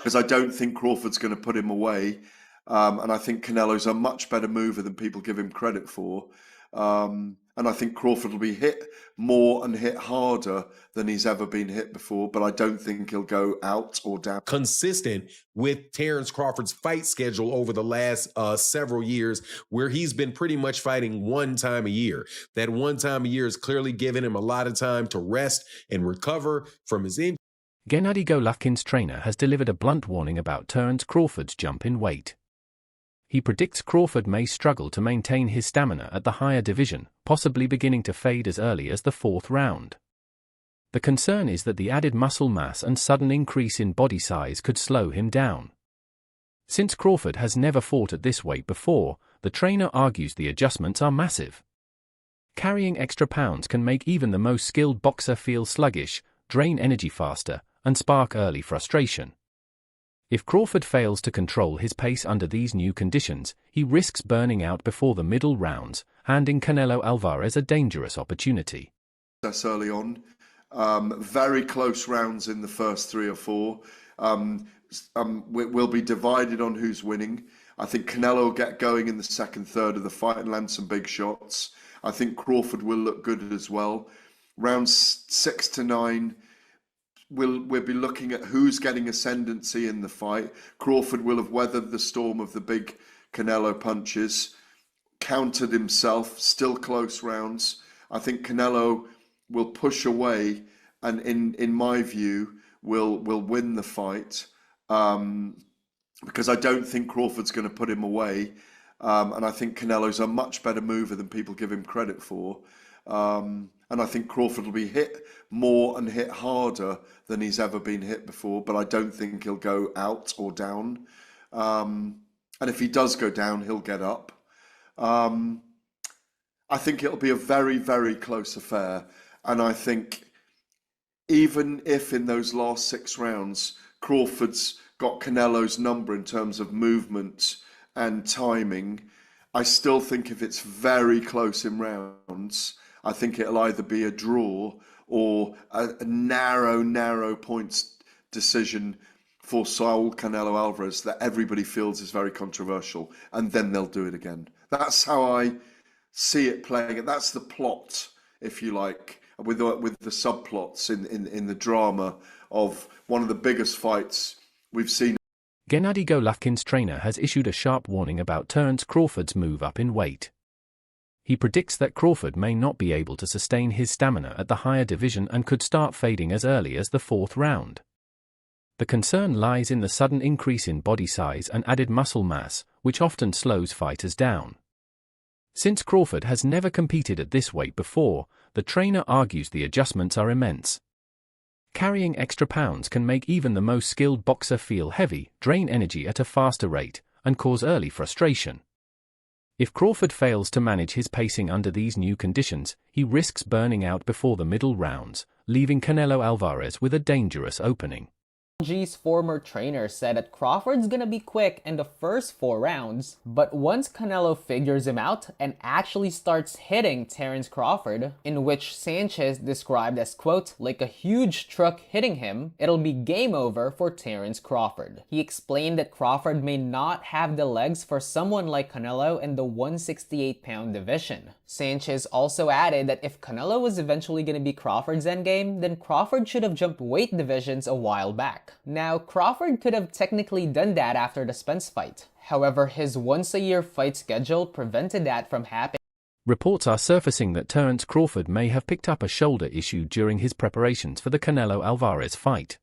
Because I don't think Crawford's going to put him away. And I think Canelo's a much better mover than people give him credit for. And I think Crawford will be hit more and hit harder than he's ever been hit before, but I don't think he'll go out or down. Consistent with Terence Crawford's fight schedule over the last several years, where he's been pretty much fighting one time a year. That one time a year is clearly giving him a lot of time to rest and recover from his injury. Gennady Golovkin's trainer has delivered a blunt warning about Terence Crawford's jump in weight. He predicts Crawford may struggle to maintain his stamina at the higher division, possibly beginning to fade as early as the 4th round. The concern is that the added muscle mass and sudden increase in body size could slow him down. Since Crawford has never fought at this weight before, the trainer argues the adjustments are massive. Carrying extra pounds can make even the most skilled boxer feel sluggish, drain energy faster, and spark early frustration. If Crawford fails to control his pace under these new conditions, he risks burning out before the middle rounds, handing Canelo Alvarez a dangerous opportunity. That's early on. Very close rounds in the first 3 or 4. We'll be divided on who's winning. I think Canelo will get going in the second third of the fight and land some big shots. I think Crawford will look good as well. Rounds 6 to 9. We'll be looking at who's getting ascendancy in the fight. Crawford will have weathered the storm of the big Canelo punches, countered himself, still close rounds. I think Canelo will push away and, in my view, will win the fight because I don't think Crawford's going to put him away. And I think Canelo's a much better mover than people give him credit for. And I think Crawford will be hit more and hit harder than he's ever been hit before, but I don't think he'll go out or down. And if he does go down, he'll get up. I think it'll be a very, very close affair. And I think even if in those last 6 rounds, Crawford's got Canelo's number in terms of movement and timing, I still think if it's very close in rounds, I think it'll either be a draw or a narrow points decision for Saul Canelo Alvarez that everybody feels is very controversial, and then they'll do it again. That's how I see it playing. That's the plot, if you like, with the subplots in the drama of one of the biggest fights we've seen. Gennady Golovkin's trainer has issued a sharp warning about Terence Crawford's move up in weight. He predicts that Crawford may not be able to sustain his stamina at the higher division and could start fading as early as the 4th round. The concern lies in the sudden increase in body size and added muscle mass, which often slows fighters down. Since Crawford has never competed at this weight before, the trainer argues the adjustments are immense. Carrying extra pounds can make even the most skilled boxer feel heavy, drain energy at a faster rate, and cause early frustration. If Crawford fails to manage his pacing under these new conditions, he risks burning out before the middle rounds, leaving Canelo Alvarez with a dangerous opening. G's former trainer said that Crawford's gonna be quick in the first 4 rounds, but once Canelo figures him out and actually starts hitting Terence Crawford, in which Sanchez described as, quote, like a huge truck hitting him, it'll be game over for Terence Crawford. He explained that Crawford may not have the legs for someone like Canelo in the 168-pound division. Sanchez also added that if Canelo was eventually gonna be Crawford's endgame, then Crawford should have jumped weight divisions a while back. Now, Crawford could have technically done that after the Spence fight. However, his once-a-year fight schedule prevented that from happening. Reports are surfacing that Terence Crawford may have picked up a shoulder issue during his preparations for the Canelo Alvarez fight.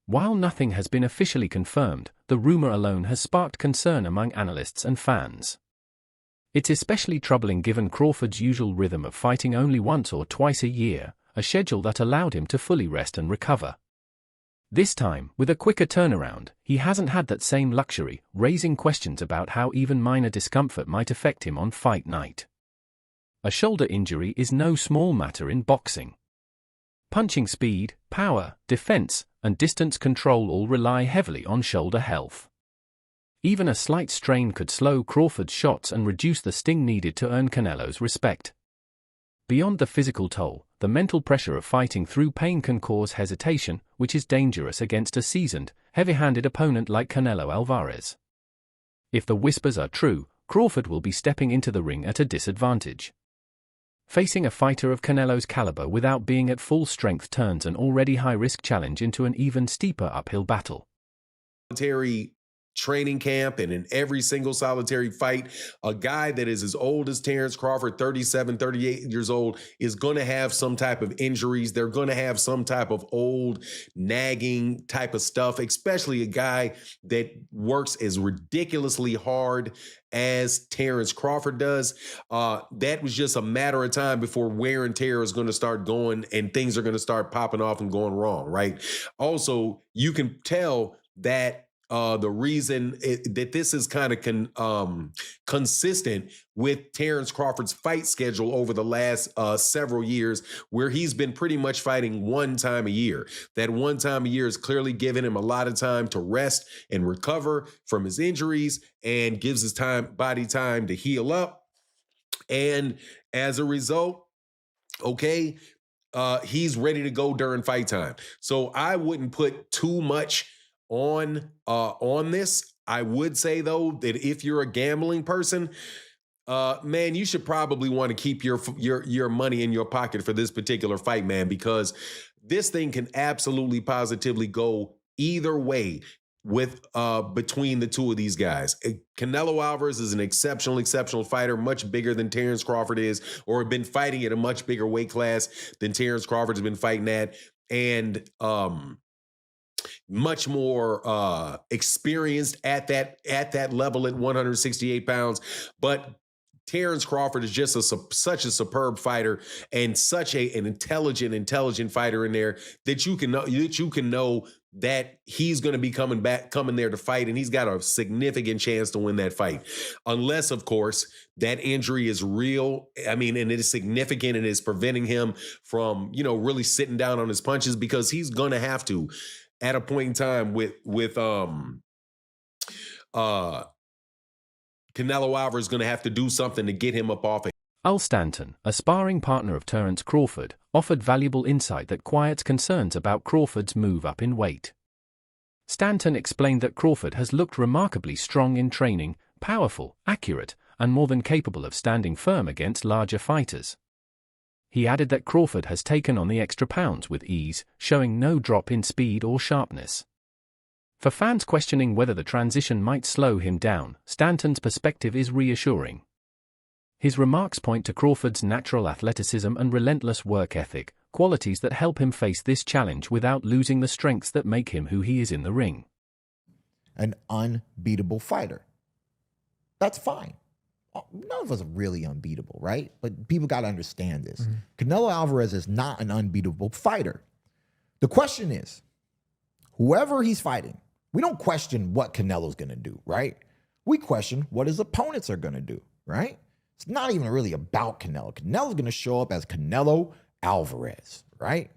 While nothing has been officially confirmed, the rumor alone has sparked concern among analysts and fans. It's especially troubling given Crawford's usual rhythm of fighting only once or twice a year, a schedule that allowed him to fully rest and recover. This time, with a quicker turnaround, he hasn't had that same luxury, raising questions about how even minor discomfort might affect him on fight night. A shoulder injury is no small matter in boxing. Punching speed, power, defense, and distance control all rely heavily on shoulder health. Even a slight strain could slow Crawford's shots and reduce the sting needed to earn Canelo's respect. Beyond the physical toll, the mental pressure of fighting through pain can cause hesitation, which is dangerous against a seasoned, heavy-handed opponent like Canelo Alvarez. If the whispers are true, Crawford will be stepping into the ring at a disadvantage. Facing a fighter of Canelo's caliber without being at full strength turns an already high-risk challenge into an even steeper uphill battle. Solitary training camp and in every single solitary fight, a guy that is as old as Terence Crawford, 37, 38 years old, is going to have some type of injuries. They're going to have some type of old nagging type of stuff, especially a guy that works as ridiculously hard as Terence Crawford does. That was just a matter of time before wear and tear is going to start going and things are going to start popping off and going wrong, right? Also, you can tell that the reason that this is kind of consistent with Terence Crawford's fight schedule over the last several years, where he's been pretty much fighting one time a year. That one time a year is clearly giving him a lot of time to rest and recover from his injuries and gives his body time to heal up. And as a result, he's ready to go during fight time. So I wouldn't put too much on this. I would say though that if you're a gambling person, man, you should probably want to keep your money in your pocket for this particular fight, man, because this thing can absolutely positively go either way with between the two of these guys. Canelo Alvarez is an exceptional fighter, much bigger than Terence Crawford is, or been fighting at a much bigger weight class than Terence Crawford's been fighting at, and much more experienced at that level at 168 pounds. But Terence Crawford is just such a superb fighter and such an intelligent fighter in there that you can know that he's going to be coming there to fight, and he's got a significant chance to win that fight. Unless, of course, that injury is real. I mean, and it is significant and is preventing him from, really sitting down on his punches, because he's going to have to at a point in time with Canelo Alvarez is going to have to do something to get him up off it. Al Stanton, a sparring partner of Terence Crawford, offered valuable insight that quiets concerns about Crawford's move up in weight. Stanton explained that Crawford has looked remarkably strong in training, powerful, accurate, and more than capable of standing firm against larger fighters. He added that Crawford has taken on the extra pounds with ease, showing no drop in speed or sharpness. For fans questioning whether the transition might slow him down, Stanton's perspective is reassuring. His remarks point to Crawford's natural athleticism and relentless work ethic, qualities that help him face this challenge without losing the strengths that make him who he is in the ring. An unbeatable fighter. That's fine. None of us are really unbeatable, right? But people got to understand this. Mm-hmm. Canelo Alvarez is not an unbeatable fighter. The question is, whoever he's fighting, we don't question what Canelo's going to do, right? We question what his opponents are going to do, right? It's not even really about Canelo. Canelo's going to show up as Canelo Alvarez, right?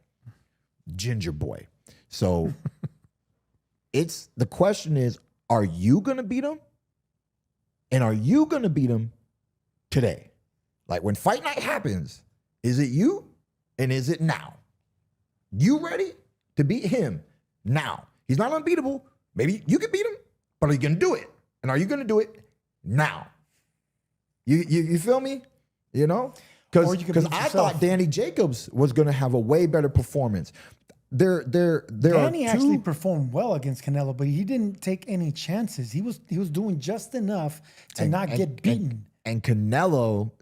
Ginger boy. So the question is, are you going to beat him? And are you going to beat him today? Like when fight night happens, is it you and is it now? You ready to beat him now? He's not unbeatable. Maybe you can beat him, but are you going to do it? And are you going to do it now? You feel me? Because I thought Danny Jacobs was going to have a way better performance. Danny actually performed well against Canelo, but he didn't take any chances. He was doing just enough to not get beaten. And Canelo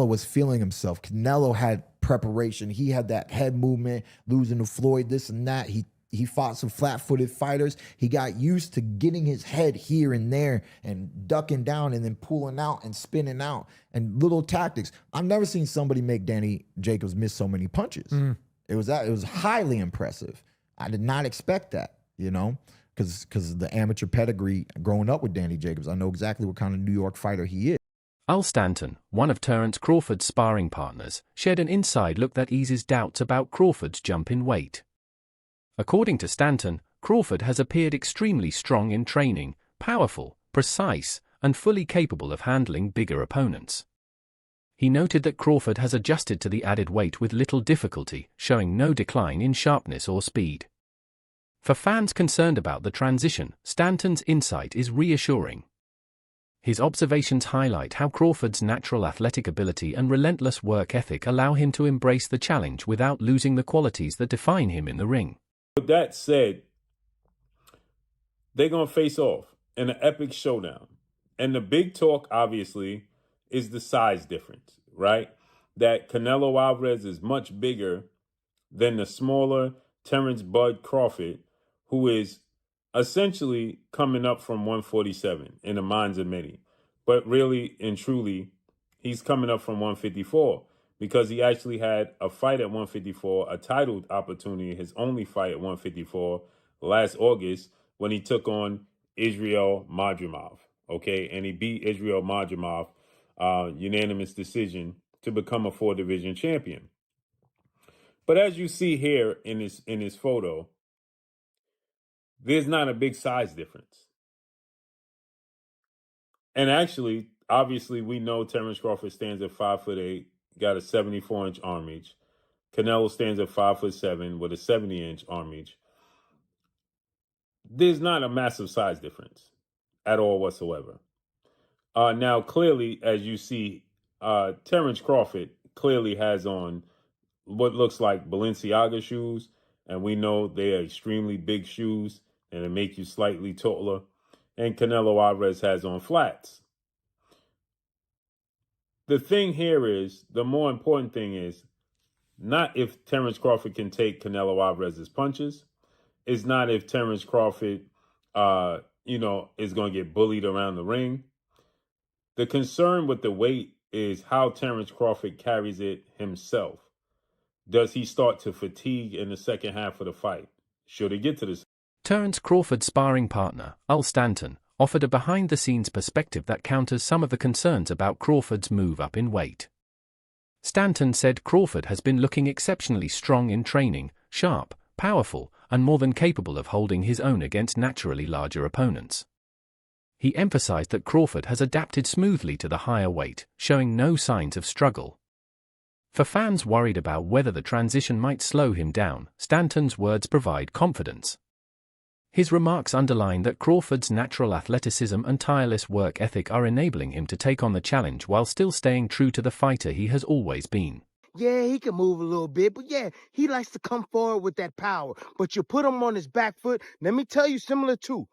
was feeling himself. Canelo had preparation. He had that head movement, losing to Floyd, this and that. He fought some flat-footed fighters. He got used to getting his head here and there and ducking down and then pulling out and spinning out and little tactics. I've never seen somebody make Danny Jacobs miss so many punches. It was highly impressive. I did not expect that, because of the amateur pedigree growing up with Danny Jacobs. I know exactly what kind of New York fighter he is. Al Stanton, one of Terence Crawford's sparring partners, shared an inside look that eases doubts about Crawford's jump in weight. According to Stanton, Crawford has appeared extremely strong in training, powerful, precise, and fully capable of handling bigger opponents. He noted that Crawford has adjusted to the added weight with little difficulty, showing no decline in sharpness or speed. For fans concerned about the transition, Stanton's insight is reassuring. His observations highlight how Crawford's natural athletic ability and relentless work ethic allow him to embrace the challenge without losing the qualities that define him in the ring. With that said, they're going to face off in an epic showdown. And the big talk, obviously, is the size difference, right? That Canelo Alvarez is much bigger than the smaller Terence Bud Crawford, who is essentially coming up from 147 in the minds of many. But really and truly, he's coming up from 154 because he actually had a fight at 154, a titled opportunity, his only fight at 154 last August when he took on Israel Madrimov, okay? And he beat Israel Madrimov, unanimous decision, to become a 4-division champion. But as you see here in this photo, there's not a big size difference. And actually, obviously, we know Terence Crawford stands at 5'8", got a 74-inch arm reach. Canelo stands at 5'7" with a 70-inch arm reach. There's not a massive size difference at all whatsoever. Now, clearly, as you see, Terence Crawford clearly has on what looks like Balenciaga shoes, and we know they are extremely big shoes, and it make you slightly taller. And Canelo Alvarez has on flats. The thing here is, the more important thing is, not if Terence Crawford can take Canelo Alvarez's punches. It's not if Terence Crawford, is going to get bullied around the ring. The concern with the weight is how Terence Crawford carries it himself. Does he start to fatigue in the second half of the fight? Should he get to this? Terence Crawford's sparring partner, Al Stanton, offered a behind-the-scenes perspective that counters some of the concerns about Crawford's move up in weight. Stanton said Crawford has been looking exceptionally strong in training, sharp, powerful, and more than capable of holding his own against naturally larger opponents. He emphasized that Crawford has adapted smoothly to the higher weight, showing no signs of struggle. For fans worried about whether the transition might slow him down, Stanton's words provide confidence. His remarks underline that Crawford's natural athleticism and tireless work ethic are enabling him to take on the challenge while still staying true to the fighter he has always been. Yeah, he can move a little bit, but yeah, he likes to come forward with that power. But you put him on his back foot, let me tell you similar too.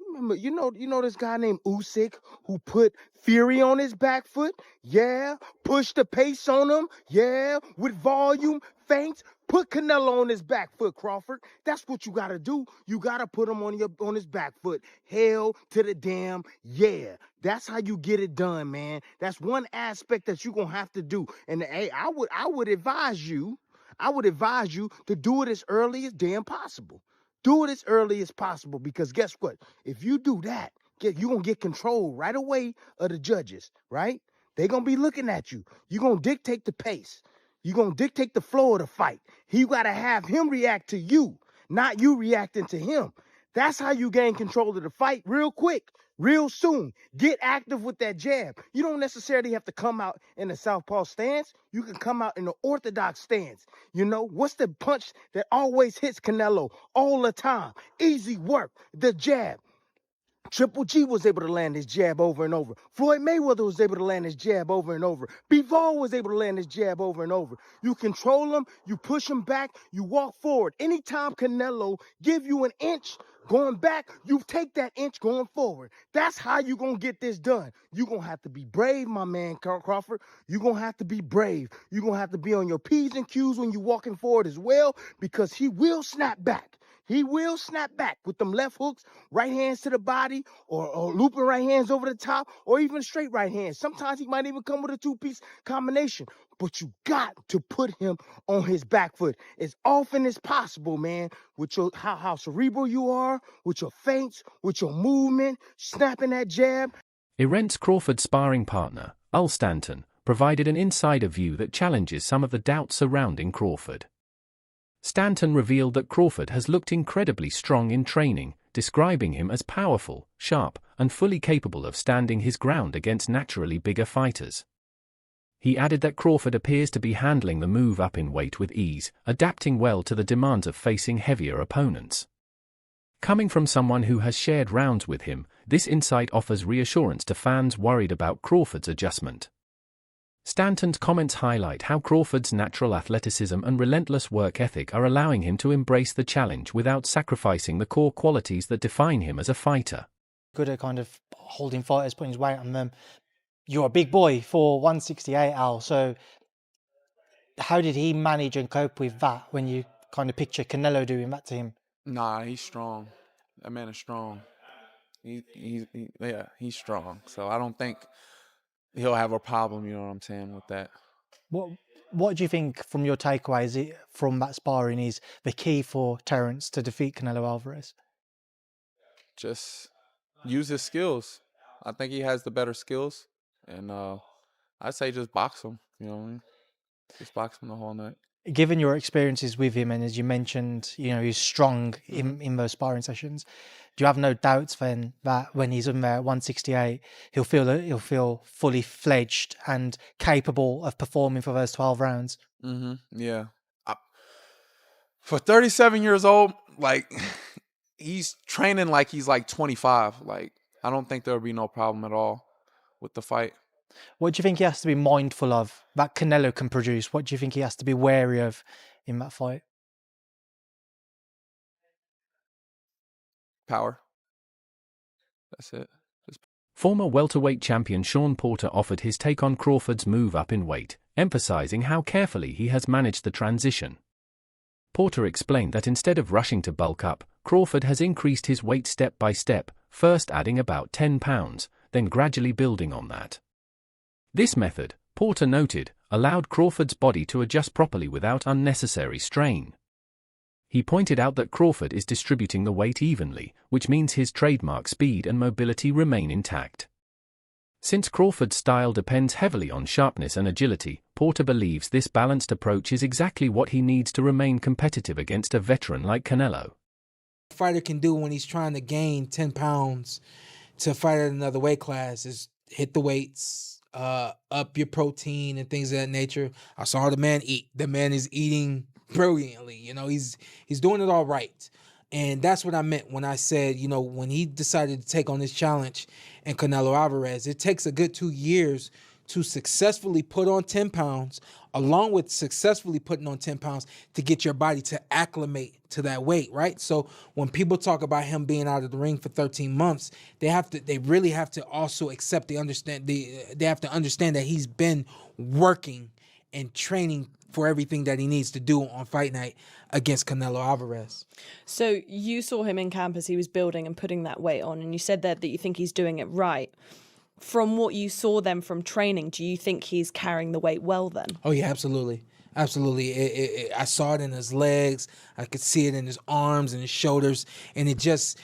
Remember, you know this guy named Usyk who put Fury on his back foot? Yeah, push the pace on him. Yeah, with volume, feints. Put Canelo on his back foot, Crawford. That's what you gotta do. You gotta put him on his back foot. Hell to the damn yeah. That's how you get it done, man. That's one aspect that you're gonna have to do. And hey, I would advise you to do it as early as damn possible. Do it as early as possible, because guess what? If you do that, you're going to get control right away of the judges, right? They're going to be looking at you. You're going to dictate the pace. You're going to dictate the flow of the fight. You got to have him react to you, not you reacting to him. That's how you gain control of the fight real quick, real soon. Get active with that jab. You don't necessarily have to come out in a southpaw stance. You can come out in the orthodox stance. You know, what's the punch that always hits Canelo all the time? Easy work, the jab. Triple G was able to land his jab over and over. Floyd Mayweather was able to land his jab over and over. Bivol was able to land his jab over and over. You control him, you push him back, you walk forward. Anytime Canelo give you an inch going back, you take that inch going forward. That's how you're going to get this done. You're going to have to be brave, my man, Crawford. You're going to have to be brave. You're going to have to be on your P's and Q's when you're walking forward as well, because he will snap back. He will snap back with them left hooks, right hands to the body, or looping right hands over the top, or even straight right hands. Sometimes he might even come with a two-piece combination. But you got to put him on his back foot as often as possible, man, with your how cerebral you are, with your feints, with your movement, snapping that jab. Terence Crawford's sparring partner, Al Stanton, provided an insider view that challenges some of the doubts surrounding Crawford. Stanton revealed that Crawford has looked incredibly strong in training, describing him as powerful, sharp, and fully capable of standing his ground against naturally bigger fighters. He added that Crawford appears to be handling the move up in weight with ease, adapting well to the demands of facing heavier opponents. Coming from someone who has shared rounds with him, this insight offers reassurance to fans worried about Crawford's adjustment. Stanton's comments highlight how Crawford's natural athleticism and relentless work ethic are allowing him to embrace the challenge without sacrificing the core qualities that define him as a fighter. Good at kind of holding fighters, putting his weight on them. You're a big boy for 168, Al, so how did he manage and cope with that when you kind of picture Canelo doing that to him? Nah, he's strong. That man is strong. He's strong. So I don't think he'll have a problem, you know what I'm saying, with that. What do you think, from your takeaways from that sparring, is the key for Terence to defeat Canelo Alvarez? Just use his skills. I think he has the better skills. And I'd say just box him, you know what I mean? Just box him the whole night. Given your experiences with him, and as you mentioned, he's strong in those sparring sessions, do you have no doubts then that when he's in there at 168, he'll feel fully fledged and capable of performing for those 12 rounds? Yeah. For 37 years old, like, he's training like he's like 25. Like, I don't think there'll be no problem at all with the fight. What do you think he has to be mindful of that Canelo can produce? What do you think he has to be wary of in that fight? Power. That's it. Former welterweight champion Sean Porter offered his take on Crawford's move up in weight, emphasizing how carefully he has managed the transition. Porter explained that instead of rushing to bulk up, Crawford has increased his weight step by step, first adding about 10 pounds, then gradually building on that. This method, Porter noted, allowed Crawford's body to adjust properly without unnecessary strain. He pointed out that Crawford is distributing the weight evenly, which means his trademark speed and mobility remain intact. Since Crawford's style depends heavily on sharpness and agility, Porter believes this balanced approach is exactly what he needs to remain competitive against a veteran like Canelo. A fighter can do when he's trying to gain 10 pounds to fight at another weight class is hit the weights, up your protein and things of that nature. I saw the man eat. The man is eating brilliantly. He's doing it all right. And that's what I meant when I said, when he decided to take on this challenge and Canelo Alvarez, it takes a good 2 years to successfully put on 10 pounds, along with successfully putting on 10 pounds to get your body to acclimate to that weight, right? So when people talk about him being out of the ring for 13 months, they really have to also accept they have to understand that he's been working and training for everything that he needs to do on fight night against Canelo Alvarez. So you saw him in camp as he was building and putting that weight on, and you said that you think he's doing it right. From what you saw then from training, do you think he's carrying the weight well then? Oh yeah, absolutely. Absolutely. I saw it in his legs. I could see it in his arms and his shoulders. And it's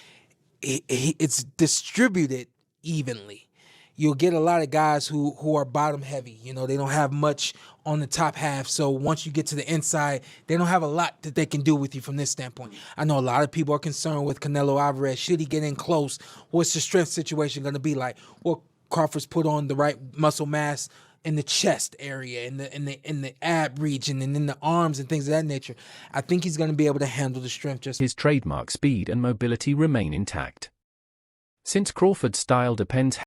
distributed evenly. You'll get a lot of guys who are bottom heavy. They don't have much on the top half. So once you get to the inside, they don't have a lot that they can do with you from this standpoint. I know a lot of people are concerned with Canelo Alvarez. Should he get in close? What's the strength situation going to be like? Well, Crawford's put on the right muscle mass in the chest area, in the ab region, and in the arms and things of that nature. I think he's going to be able to handle the strength. His trademark speed and mobility remain intact. Since Crawford's style depends